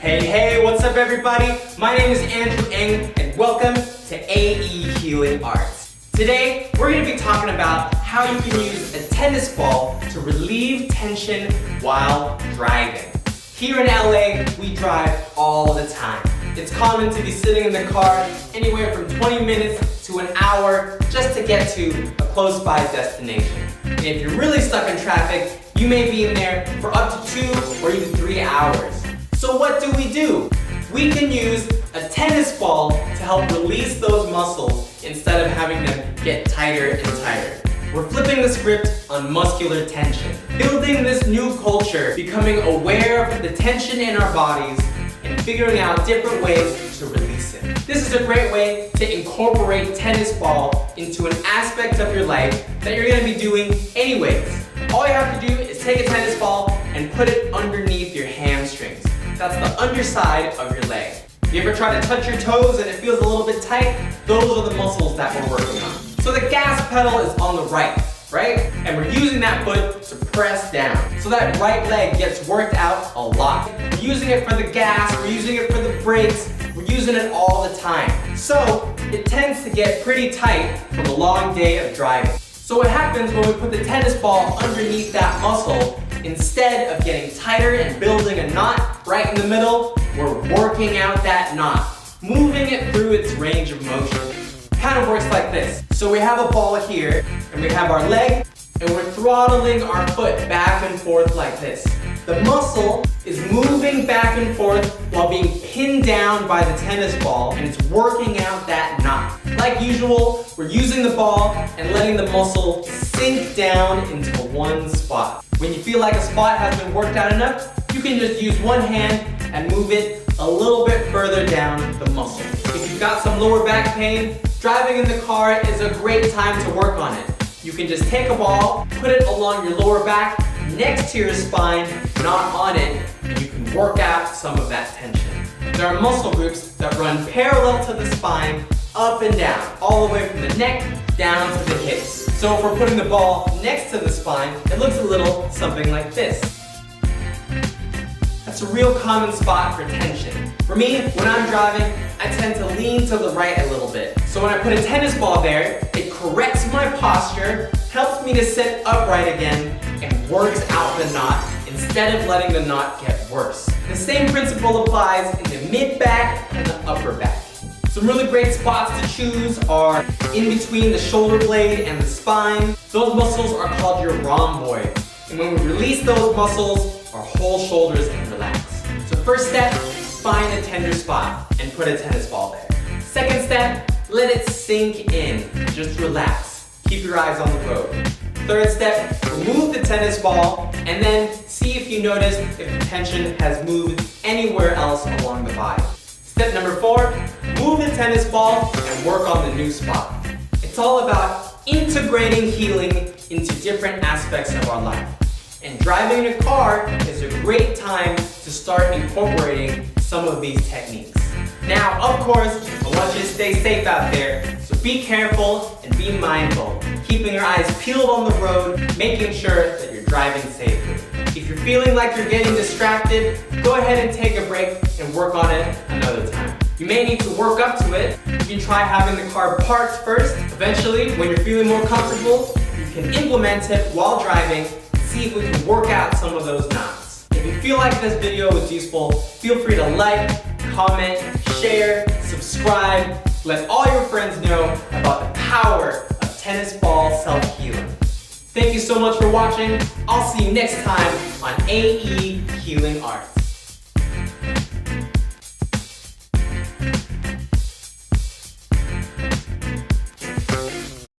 Hey, what's up everybody? My name is Andrew Ng and welcome to AE Healing Arts. Today, we're going to be talking about how you can use a tennis ball to relieve tension while driving. Here in LA, we drive all the time. It's common to be sitting in the car anywhere from 20 minutes to an hour just to get to a close by destination. And if you're really stuck in traffic, you may be in there for up to 2 or even 3 hours. So what do? We can use a tennis ball to help release those muscles instead of having them get tighter and tighter. We're flipping the script on muscular tension, building this new culture, becoming aware of the tension in our bodies, and figuring out different ways to release it. This is a great way to incorporate tennis ball into an aspect of your life that you're going to be doing anyways. All you have to do is take a tennis ball and put it underneath your hamstrings. That's the underside of your leg. You ever try to touch your toes and it feels a little bit tight? Those are the muscles that we're working on. So the gas pedal is on the right? And we're using that foot to press down. So that right leg gets worked out a lot. We're using it for the gas, we're using it for the brakes, we're using it all the time. So it tends to get pretty tight from a long day of driving. So what happens when we put the tennis ball underneath that muscle, instead of getting tighter and building a knot right in the middle, we're working out that knot, moving it through its range of motion. It kind of works like this. So we have a ball here, and we have our leg, and we're throttling our foot back and forth like this. The muscle is moving back and forth while being pinned down by the tennis ball, and it's working out that knot. Like usual, we're using the ball and letting the muscle sink down into one spot. When you feel like a spot has been worked out enough, you can just use one hand and move it a little bit further down the muscle. If you've got some lower back pain, driving in the car is a great time to work on it. You can just take a ball, put it along your lower back, next to your spine, not on it, and you can work out some of that tension. There are muscle groups that run parallel to the spine, up and down, all the way from the neck down to the hips. So if we're putting the ball next to the spine, it looks a little something like this. That's a real common spot for tension. For me, when I'm driving, I tend to lean to the right a little bit. So when I put a tennis ball there, it corrects my posture, helps me to sit upright again, and works out the knot instead of letting the knot get worse. The same principle applies in the mid-back and the upper back. Some really great spots to choose are in between the shoulder blade and the spine. Those muscles are called your rhomboids. And when we release those muscles, our whole shoulders can relax. So first step, find a tender spot and put a tennis ball there. Second step, let it sink in. Just relax. Keep your eyes on the road. Third step, remove the tennis ball and then see if you notice if the tension has moved anywhere else along the body. Step number 4, move the tennis ball and work on the new spot. It's all about integrating healing into different aspects of our life. And driving a car is a great time to start incorporating some of these techniques. Now, of course, I want you to stay safe out there, so be careful and be mindful, keeping your eyes peeled on the road, making sure that you're driving safely. If you're feeling like you're getting distracted, go ahead and take a break and work on it another time. You may need to work up to it. You can try having the car parked first. Eventually, when you're feeling more comfortable, you can implement it while driving and see if we can work out some of those knots. If you feel like this video was useful, feel free to like, comment, share, subscribe. Let all your friends know about the power of tennis ball self-healing. Thank you so much for watching. I'll see you next time on AE Healing Arts.